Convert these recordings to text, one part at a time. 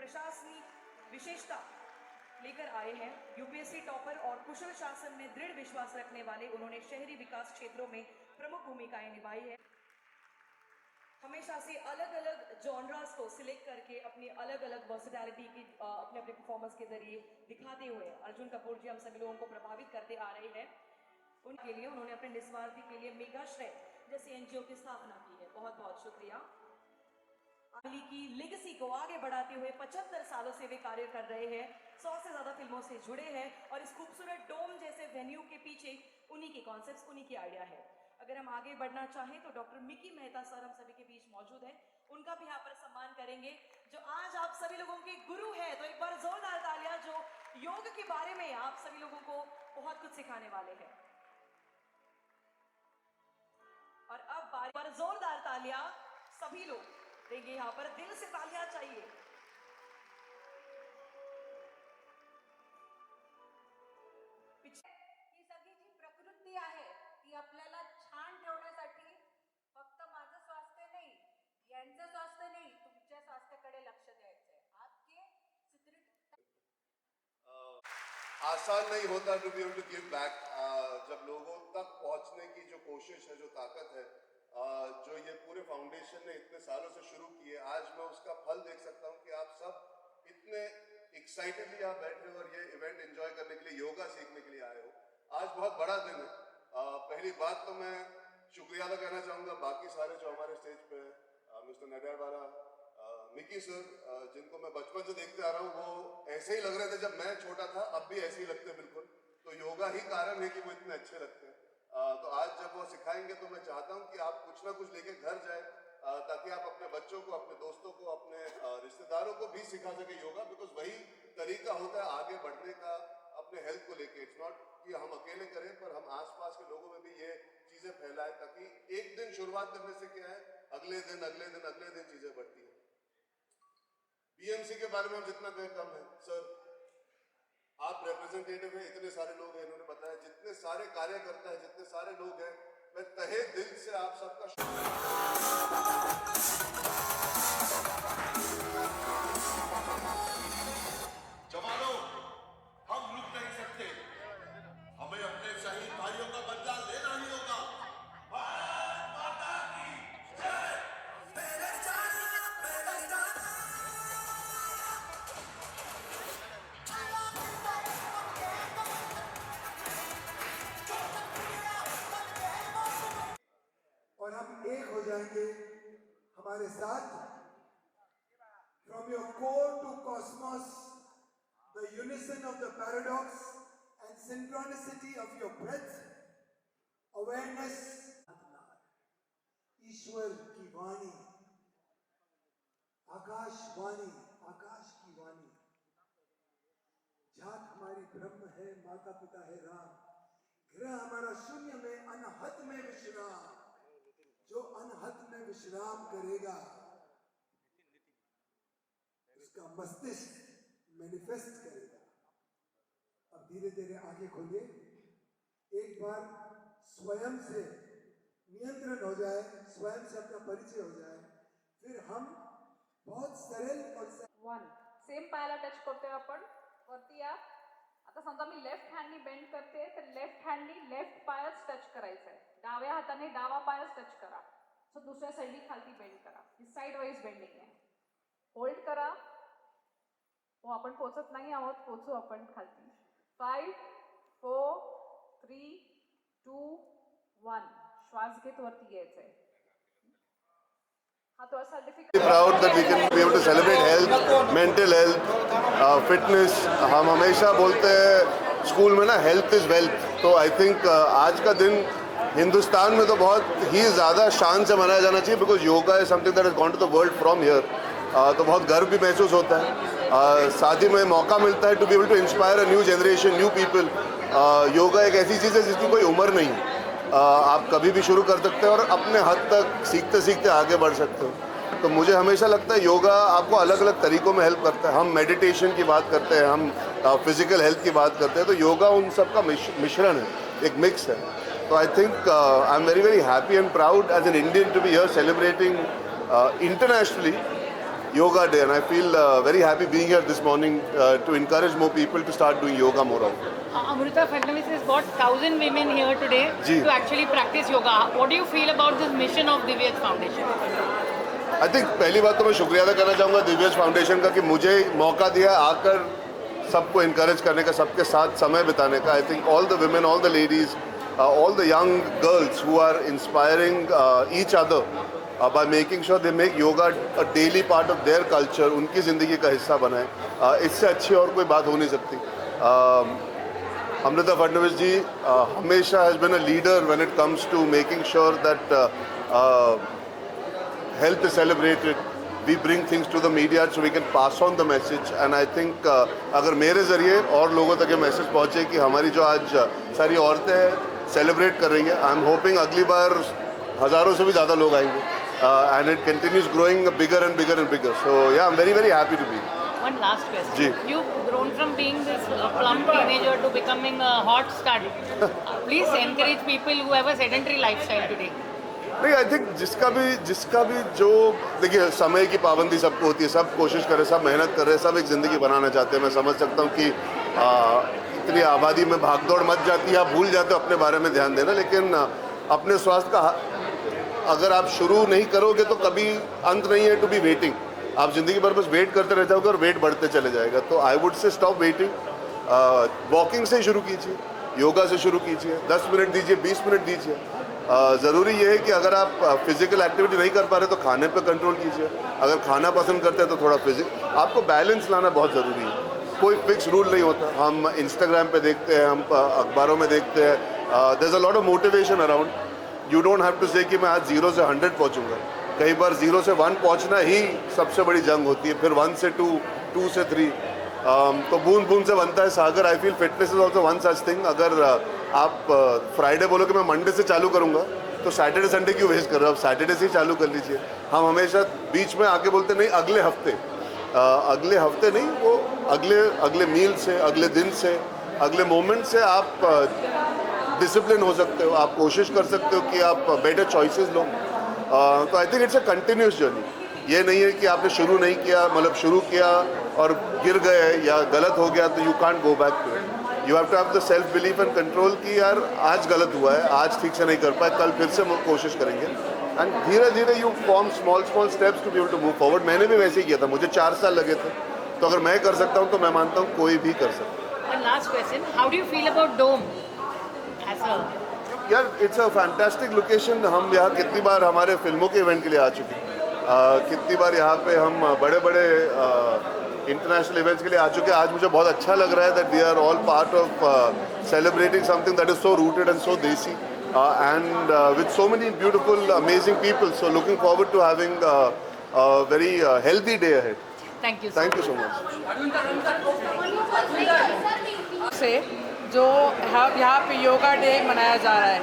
प्रशासनिक विशेषता लेकर आए हैं। यूपीएससी टॉपर और कुशल शासन में दृढ़ विश्वास रखने वाले उन्होंने शहरी विकास क्षेत्रों में प्रमुख भूमिकाएं निभाई है। हमेशा से अलग अलग जॉनरास को सिलेक्ट करके अपनी अलग अलग वर्सेटैलिटी की अपने अपने परफॉर्मेंस के जरिए दिखाते हुए अर्जुन कपूर जी हम सभी लोगों को प्रभावित करते आ रहे हैं। उनके लिए उन्होंने अपने निस्वार्थी के लिए मेगाश्रय जैसे एनजीओ की स्थापना की है। बहुत बहुत शुक्रिया। अगली की लेगेसी को आगे बढ़ाते हुए 75 सालों से वे कार्य कर रहे हैं। 100 से ज्यादा फिल्मों से जुड़े हैं और इस खूबसूरत डोम जैसे वेन्यू के पीछे उन्हीं के कॉन्सेप्ट्स, उन्हीं की आइडिया है। अगर हम आगे बढ़ना चाहें तो डॉक्टर मिकी मेहता सर हम सभी के बीच मौजूद हैं। उनका भी यहाँ पर सम्मान करेंगे जो आज आप सभी लोगों के गुरु है। तो एक बार जोरदार तालियां जो योग के बारे में आप सभी लोगों को बहुत कुछ सिखाने वाले हैं। और अब बारी पर जोरदार तालियां सभी लोग देंगे। यहाँ पर दिल से तालियां चाहिए। ही सगळी जी प्रकृती आहे ती आपल्याला छान ठेवण्यासाठी फक्त माझं स्वास्थ्य नाही, यांचं स्वास्थ्य नाही, तुमच्या स्वास्थ्याकडे लक्ष द्यायचं आहे। आपके आसान नहीं होता to be able to give back. जब लोगों तक पहुंचने की जो कोशिश है, जो ताकत है, जो ये पूरे फाउंडेशन ने इतने सालों से शुरू की है, आज मैं उसका फल देख सकता हूँ कि आप सब इतने एक्साइटेडली आप बैठे हो और ये इवेंट एंजॉय करने के लिए, योगा सीखने के लिए आए हो। आज बहुत बड़ा दिन है। पहली बात तो मैं शुक्रिया अदा करना चाहूँगा बाकी सारे जो हमारे स्टेज पे हैं, मिस्टर नडियाडवाला, मिकी सर, जिनको मैं बचपन से देखते आ रहा हूँ, वो ऐसे ही लग रहे थे जब मैं छोटा था, अब भी ऐसे ही लगते बिल्कुल। तो योगा ही कारण है कि वो इतने अच्छे लगते हैं। तो आज जब वो सिखाएंगे तो मैं चाहता हूँ कि आप कुछ ना कुछ लेके घर जाए, ताकि आप अपने बच्चों को, अपने दोस्तों को, अपने रिश्तेदारों को भी सिखा सके योगा, बिकॉज वही तरीका होता है आगे बढ़ने का अपने हेल्थ को लेके। इट्स नॉट कि हम अकेले करें, पर हम आसपास के लोगों में भी ये चीजें फैलाएं, ताकि एक दिन शुरुआत करने से क्या है, अगले दिन चीजें बढ़ती है। बीएमसी के बारे में हम जितना कहें कम है। सर, आप रिप्रेजेंटेटिव हैं, इतने सारे लोग हैं, इन्होंने बताया, जितने सारे कार्यकर्ता हैं, जितने सारे लोग हैं, मैं तहे दिल से आप सबका जवानों, हम रुक नहीं सकते, हमें अपने शहीद भाइयों का बदला लेना ही होगा। भारत माता की जय। और हम एक हो जाएंगे हमारे साथ। From your core to cosmos, the unison of the paradox and synchronicity of your breath, awareness, ईश्वर की वाणी, आकाशवाणी, आकाश की वाणी, जात हमारी ब्रह्म है, माता पिता है राम, गृह हमारा शून्य में अनहद में विश्राम, जो अनहद में विश्राम करेगा उसका मस्तिष्क मैनिफेस्ट करेगा। अब धीरे धीरे आंखें खोलिए। एक बार स्वयं से नियंत्रण हो जाए, स्वयं से अपना परिचय हो जाए, फिर हम बहुत सरल और वन सेम पायाला टच करतोय आपण। वरती या। आता समजा मी लेफ्ट हँडनी बेंड करते तर लेफ्ट हँडनी लेफ्ट पायच टच करायचं आहे, डाव्या हाताने डावा पायच टच करा। सो दुसऱ्या साईडनी खालती बेंड करा। ही साइड वाइज बेंडिंग आहे। होल्ड करा। हो, आपण पोचत नाही आहोत, पोचू आपण खालती। 5 4 3 2 1 श्वास घेत वरती यायचंय। हा तो असा difficult proud that we can be able to celebrate health, mental health, fitness. हम हमेशा बोलते हैं स्कूल में ना, हेल्थ इज वेल्थ। तो आई थिंक आज का दिन हिंदुस्तान में तो बहुत ही ज़्यादा शान से मनाया जाना चाहिए, because yoga is something that has gone to the world from here. तो बहुत गर्व भी महसूस होता है। साथ ही में मौका मिलता है to be able to inspire a new generation, new people. Yoga एक ऐसी चीज़ है जिसकी कोई उम्र नहीं है। आप कभी भी शुरू कर सकते हैं और अपने हद तक सीखते सीखते आगे बढ़ सकते हो। तो मुझे हमेशा लगता है योगा आपको अलग अलग तरीकों में हेल्प करता है। हम मेडिटेशन की बात करते हैं, हम फिजिकल हेल्थ की बात करते हैं, तो योगा उन सब का मिश्रण है, एक मिक्स है। तो I think I am very very happy and proud as an Indian to be here celebrating internationally yoga day, and I feel very happy being here this morning to encourage more people to start doing yoga more often. Amrita Fadnavis has got 1,000 women here today Ji. to actually practice yoga. What do you feel about this mission of Divyaj Foundation? I think पहली बात तो मैं शुक्रिया अदा करना चाहूँगा दिव्यज foundation का कि मुझे मौका दिया आकर सबको इनकरेज करने का, सबके साथ समय बिताने का. I think all the women, all the ladies, all the young girls who are inspiring each other by making sure they make yoga a daily part of their culture, उनकी ज़िंदगी का हिस्सा बनाएं. इससे अच्छी और कोई बात हो नहीं सकती. Amrita Fadnavis ji हमेशा has been a leader when it comes to making sure that health is celebrated. We bring things to the media so we can pass on the message, and I think अगर मेरे ज़रिए और लोगों तक ये message पहुँचे कि हमारी जो आज सारी औरतें सेलिब्रेट कर रही हैं, आई एम होपिंग अगली बार हज़ारों से भी ज़्यादा लोग आएंगे, and it continues growing bigger and bigger and bigger. So yeah, I'm very very happy to be. One last question. Ji. You've grown from being this plump teenager to becoming a hot stud. Please encourage people who have a sedentary lifestyle today. नहीं, I think जिसका भी जो देखिए समय की पाबंदी सबको होती है, सब कोशिश कर रहे, सब मेहनत कर रहे, सब एक ज़िंदगी बनाना चाहते हैं. मैं समझ सकता हूँ कि इतनी आबादी में भागदौड़ मच जाती है, आप भूल जाते हो अपने बारे में ध्यान देना. लेकिन अपने स्वास्थ्य का अगर आप शुरू नहीं करोगे तो कभी अंत नहीं है टू बी वेटिंग. आप ज़िंदगी भर बस वेट करते रह जाओगे और वेट बढ़ते चले जाएगा. तो I would say stop waiting. Walking से शुरू कीजिए, योगा से शुरू कीजिए, 10 मिनट दीजिए, 20 मिनट दीजिए. ज़रूरी ये है कि अगर आप फिजिकल एक्टिविटी नहीं कर पा रहे तो खाने पे कंट्रोल कीजिए. अगर खाना पसंद करते हैं तो थोड़ा आपको बैलेंस लाना बहुत ज़रूरी है. कोई फिक्स रूल नहीं होता. हम इंस्टाग्राम पे देखते हैं, हम अखबारों में देखते हैं, there is a lot of motivation around. You don't have to say कि मैं आज 0 से 100 पहुँचूँगा. कई बार 0 से 1 पहुँचना ही सबसे बड़ी जंग होती है, फिर 1 से 2, 2 से 3. तो बूंद बूंद से बनता है सागर. I feel fitness is also one such thing. अगर आप फ्राइडे बोलो कि मैं मंडे से चालू करूँगा तो सैटरडे संडे क्यों वेस्ट कर रहे हो? आप सैटरडे से ही चालू कर लीजिए. हम हमेशा बीच में आके बोलते नहीं अगले हफ्ते नहीं, वो अगले मील से, अगले दिन से, अगले मोमेंट से आप डिसिप्लिन हो सकते हो. आप कोशिश कर सकते हो कि आप बेटर चॉइसेस लो. तो I think it's a continuous journey. ये नहीं है कि आपने शुरू नहीं किया, मतलब शुरू किया और गिर गए या गलत हो गया तो you can't go back to it. You have to have the self belief and control कि यार आज गलत हुआ है, आज ठीक से नहीं कर पाए, कल फिर से कोशिश करेंगे. एंड धीरे धीरे you form small steps to be able to move forward. मैंने भी वैसे ही किया था, मुझे 4 साल लगे थे. तो अगर मैं कर सकता हूँ तो मैं मानता हूँ कोई भी कर सकता है. One last question. How do you feel about Dome? As a यार इट्स अ फैंटास्टिक लोकेशन. हम यहाँ कितनी बार हमारे फिल्मों के इवेंट के लिए आ चुके हैं, कितनी बार यहाँ पे हम बड़े बड़े इंटरनेशनल इवेंट्स के लिए आ चुके हैं. आज मुझे बहुत अच्छा लग रहा है that we are all part of celebrating something that is so rooted and so desi and with so many beautiful, amazing people. So looking forward to having a very healthy day ahead. thank you. Thank you so much. से जो यहाँ पे yoga day मनाया जा रहा है,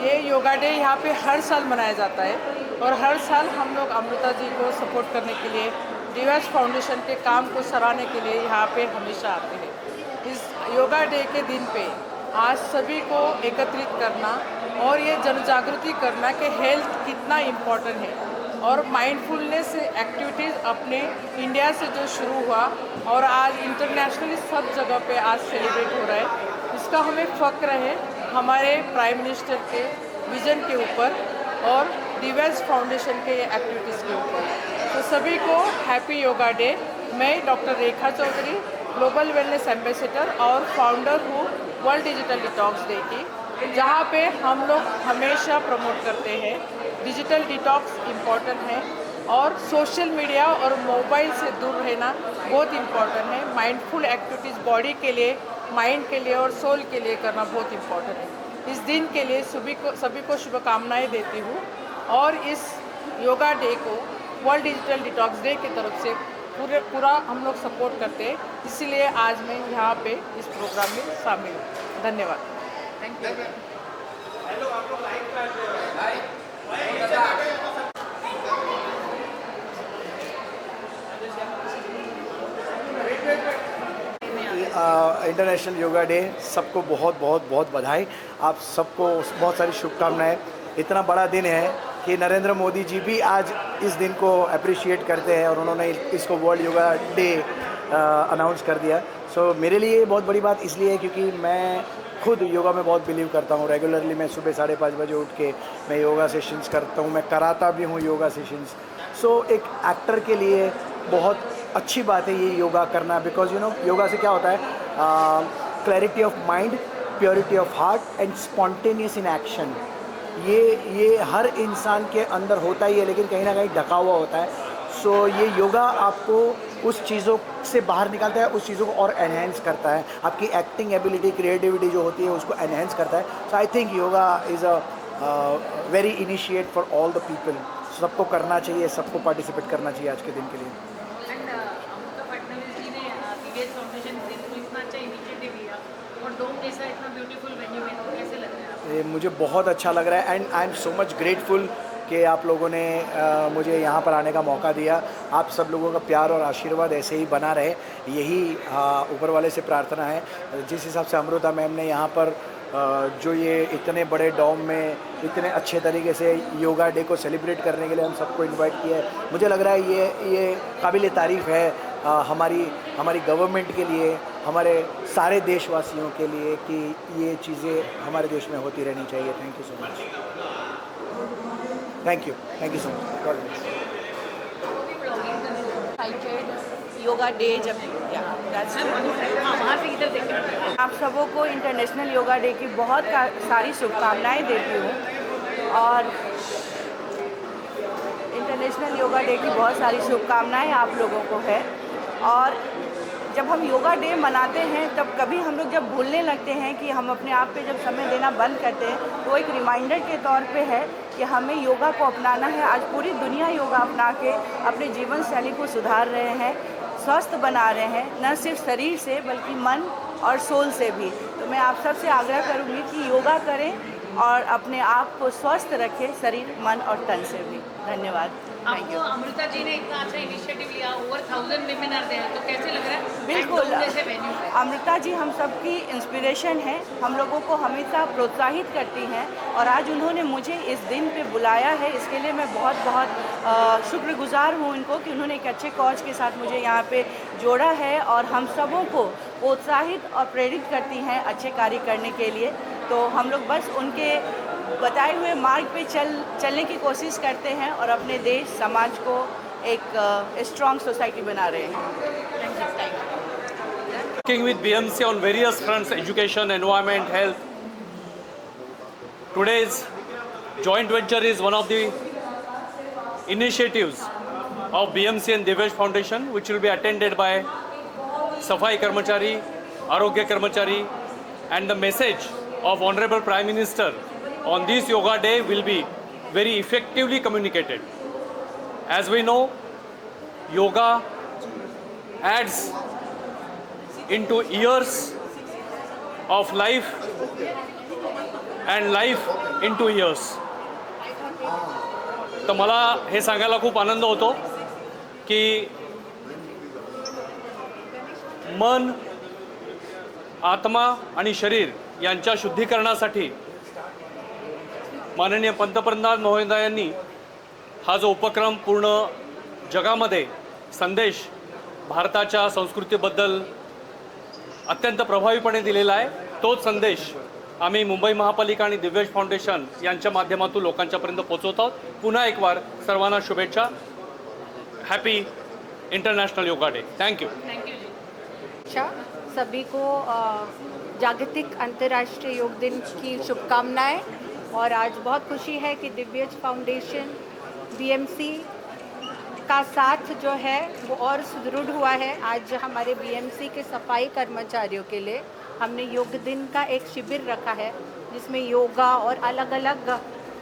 ये yoga day यहाँ पे हर साल मनाया जाता है. और हर साल हम लोग अमृता जी को सपोर्ट करने के लिए, दिव्याज फाउंडेशन के काम को सराहने के लिए यहाँ पे हमेशा आते हैं. इस योगा डे के दिन पे आज सभी को एकत्रित करना और ये जन जागृति करना कि हेल्थ कितना इम्पोर्टेंट है. और माइंडफुलनेस एक्टिविटीज़ अपने इंडिया से जो शुरू हुआ और आज इंटरनेशनली सब जगह पे आज सेलिब्रेट हो रहा है, इसका हमें फ़ख्र है हमारे प्राइम मिनिस्टर के विज़न के ऊपर और दिव्याज फाउंडेशन के एक्टिविटीज़ के ऊपर. तो सभी को हैप्पी योगा डे. मैं डॉक्टर रेखा चौधरी, ग्लोबल वेलनेस एम्बेसडर और फाउंडर हूँ वर्ल्ड डिजिटल डिटॉक्स डे की, जहाँ पे हम लोग हमेशा प्रमोट करते हैं डिजिटल डिटॉक्स इम्पॉर्टेंट है और सोशल मीडिया और मोबाइल से दूर रहना बहुत इम्पॉर्टेंट है. माइंडफुल एक्टिविटीज़ बॉडी के लिए, माइंड के लिए और सोल के लिए करना बहुत इम्पॉर्टेंट है. इस दिन के लिए सभी को शुभकामनाएं देती हूँ और इस योगा डे को वर्ल्ड डिजिटल डिटॉक्स डे की तरफ से पूरा हम लोग सपोर्ट करते हैं. इसीलिए आज मैं यहाँ पे इस प्रोग्राम में शामिल हूँ. धन्यवाद. Thank you. International yoga day सबको बहुत बहुत बहुत बधाई. आप सबको बहुत सारी शुभकामनाएं. इतना बड़ा दिन है कि नरेंद्र मोदी जी भी आज इस दिन को अप्रिशिएट करते हैं और उन्होंने इसको वर्ल्ड योगा डे अनाउंस कर दिया। सो मेरे लिए ये बहुत बड़ी बात इसलिए है क्योंकि मैं खुद योगा में बहुत बिलीव करता हूँ। रेगुलरली मैं सुबह 5:30 बजे उठ के मैं योगा सेशंस करता हूँ, मैं कराता भी हूँ योगा सेशंस। सो एक एक्टर के लिए बहुत अच्छी बात है ये योगा करना, बिकॉज योगा से क्या होता है, clarity of mind, purity of heart and spontaneous in action. ये हर इंसान के अंदर होता ही है, लेकिन कहीं ना कहीं ढका हुआ होता है। सो ये योगा आपको उस चीज़ों से बाहर निकालता है, उस चीज़ों को और एनहेंस करता है, आपकी एक्टिंग एबिलिटी, क्रिएटिविटी जो होती है उसको एनहेंस करता है। So I think yoga is a very initiate for all the people. सबको करना चाहिए, सबको पार्टिसिपेट करना चाहिए आज के दिन के लिए। एंड अमृता फडणवीस जी ने दिव्यज फाउंडेशन दिन को इतना अच्छा इनिशिएटिव लिया और डोम जैसा इतना ब्यूटीफुल वेन्यू में, तो कैसे लग रहा है आपको? ये मुझे बहुत अच्छा लग रहा है and I am so much grateful कि आप लोगों ने मुझे यहाँ पर आने का मौका दिया। आप सब लोगों का प्यार और आशीर्वाद ऐसे ही बना रहे, यही ऊपर वाले से प्रार्थना है। जिस हिसाब से अमृता मैम ने यहाँ पर जो ये इतने बड़े डॉम में इतने अच्छे तरीके से योगा डे को सेलिब्रेट करने के लिए हम सबको इनवाइट किया है, मुझे लग रहा है ये काबिल तारीफ़ है हमारी गवर्नमेंट के लिए, हमारे सारे देशवासियों के लिए कि ये चीज़ें हमारे देश में होती रहनी चाहिए। Thank you so much. Thank you so much. God bless. Yoga day जब वहाँ से इधर देखें। आप सबों को इंटरनेशनल योगा डे की बहुत सारी शुभकामनाएं देती हूँ और इंटरनेशनल योगा डे की बहुत सारी शुभकामनाएं आप लोगों को है। और जब हम योगा डे मनाते हैं तब कभी हम लोग जब भूलने लगते हैं कि हम अपने आप पे जब समय देना बंद करते हैं, तो एक रिमाइंडर के तौर पे है कि हमें योगा को अपनाना है। आज पूरी दुनिया योगा अपना के अपने जीवन शैली को सुधार रहे हैं, स्वस्थ बना रहे हैं, न सिर्फ शरीर से बल्कि मन और सोल से भी। तो मैं आप सबसे आग्रह करूँगी कि योगा करें और अपने आप को स्वस्थ रखें, शरीर, मन और तन से भी। धन्यवाद। थैंक आपको यू। अमृता जी ने इतना अच्छा इनिशिएटिव लिया, ओवर 1000 विमेन आर देयर, तो कैसे लग रहा है? बिल्कुल, And डोम जैसे वेन्यू पे। अमृता जी हम सबकी इंस्पिरेशन है, हम लोगों को हमेशा प्रोत्साहित करती हैं और आज उन्होंने मुझे इस दिन पे बुलाया है, इसके लिए मैं बहुत बहुत शुक्रगुजार हूँ उनको कि उन्होंने एक अच्छे कॉज के साथ मुझे यहाँ पे जोड़ा है और हम सबों को प्रोत्साहित और प्रेरित करती हैं अच्छे कार्य करने के लिए। तो हम लोग बस उनके बताए हुए मार्ग पे चलने की कोशिश करते हैं और अपने देश समाज को एक स्ट्रॉन्ग सोसाइटी बना रहे हैं। Thank you. Working with BMC on various fronts, education, environment, health. Today's joint venture is one of the initiatives of BMC and Divesh Foundation, which will be attended by Safai Karmachari, Arogya Karmachari, and the message of Honorable Prime Minister on this Yoga Day will be very effectively communicated. As we know, yoga adds into years of life and life into years. तर मला हे सांगायला खूप आनंद होतो की मन, आत्मा आणि शरीर यांच्या शुद्धीकरणासाठी माननीय पंतप्रधान महोदयांनी हा जो उपक्रम पूर्ण जगामध्ये संदेश भारताच्या संस्कृतीबद्दल अत्यंत प्रभावीपणे दिलेला आहे, तोच संदेश आम्ही मुंबई महापालिका आणि दिव्यज फाउंडेशन यांच्या माध्यमातून लोकांच्यापर्यंत पोहोचवत आहोत. पुन्हा एक बार सर्वांना शुभेच्छा. Happy international yoga day. Thank you. सभी को जागतिक अंतर्राष्ट्रीय योग दिन की शुभकामनाएं। और आज बहुत खुशी है कि दिव्यज फाउंडेशन बीएमसी का साथ जो है वो और सुदृढ़ हुआ है। आज हमारे बीएमसी के सफाई कर्मचारियों के लिए हमने योग दिन का एक शिविर रखा है, जिसमें योगा और अलग अलग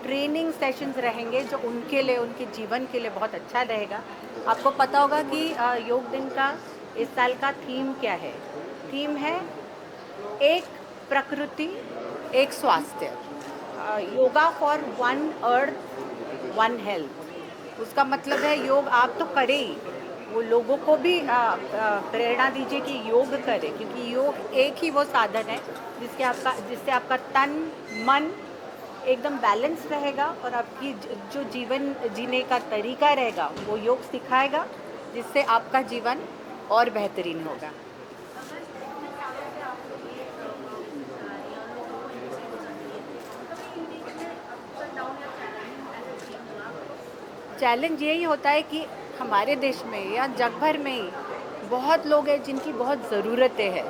ट्रेनिंग सेशंस रहेंगे जो उनके लिए, उनके जीवन के लिए बहुत अच्छा रहेगा। आपको पता होगा कि योग दिन का इस साल का थीम क्या है? थीम है एक प्रकृति एक स्वास्थ्य, yoga for one earth one health. उसका मतलब है योग आप तो करें ही, वो लोगों को भी प्रेरणा दीजिए कि योग करें, क्योंकि योग एक ही वो साधन है जिससे आपका तन, मन एकदम बैलेंस रहेगा और आपकी जो जीवन जीने का तरीका रहेगा वो योग सिखाएगा, जिससे आपका जीवन और बेहतरीन होगा। चैलेंज यही होता है कि हमारे देश में या जग भर में ही बहुत लोग हैं जिनकी बहुत ज़रूरतें हैं,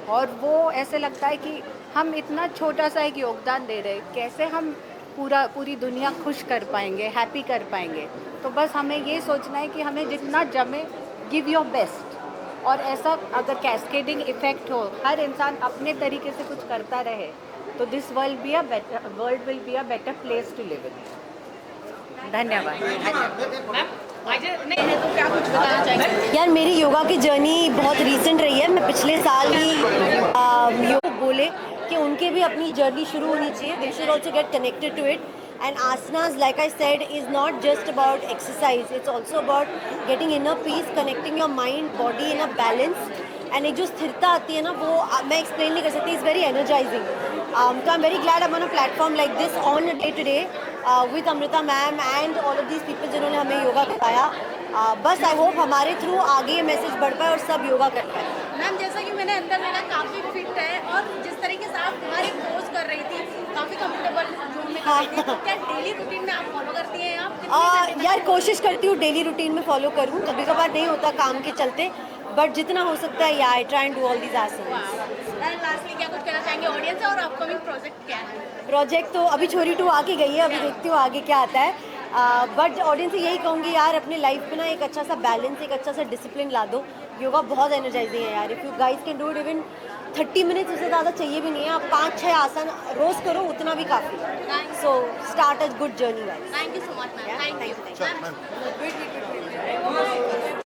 और वो ऐसे लगता है कि हम इतना छोटा सा एक योगदान दे रहे हैं, कैसे हम पूरी दुनिया खुश कर पाएंगे, हैप्पी कर पाएंगे। तो बस हमें ये सोचना है कि हमें जितना जमे, गिव योर बेस्ट, और ऐसा अगर कैस्केडिंग इफेक्ट हो, हर इंसान अपने तरीके से कुछ करता रहे, तो this world will be a better place to live in. धन्यवाद। यार मेरी योगा की जर्नी बहुत रीसेंट रही है। मैं पिछले साल ही योग बोले कि उनके भी अपनी जर्नी शुरू होनी चाहिए, they should also get connected to it. And asanas, like I said, is not just about exercise. It's also about getting inner peace, connecting your mind, body in a balance. And एक जो स्थिरता आती है ना, वो मैं explain नहीं कर सकती. It's very energizing. So I'm very glad I'm on a platform like this on a day today with Amrita ma'am and all of these people जिन्होंने हमें योगा कराया. बस आई होप हमारे थ्रू आगे ये मैसेज बढ़ पाए और सब योगा कर पाए. मैम जैसा कि मैंने अंदर देखा काफ़ी फिट है, और जिस तरीके से आप हमारी पोज कर रही थी काफ़ी कंफर्टेबल जोन में कर रही थी, तो क्या डेली रूटीन में आप फॉलो करती हैं आप? यार कोशिश करती हूँ डेली रूटीन में फॉलो करूँ, कभी कभार नहीं होता काम के चलते, बट जितना हो सकता है I try and do all these asanas. Lastly क्या कुछ कहना चाहेंगे ऑडियंस और अपकमिंग प्रोजेक्ट क्या है? प्रोजेक्ट तो अभी छोरी 2 आके गई है, अभी देखती हूँ आगे क्या आता है. बट ऑडियंस से यही कहूँगी यार, अपने लाइफ में ना एक अच्छा सा बैलेंस, एक अच्छा सा डिसिप्लिन ला दो. योगा बहुत एनर्जाइजिंग है यार. If you guys can do it even 30 minutes, उससे ज़्यादा चाहिए भी नहीं है. आप 5-6 आसन रोज़ करो, उतना भी काफ़ी. So start a good journey guys. Thank you so much ma'am. Thank you.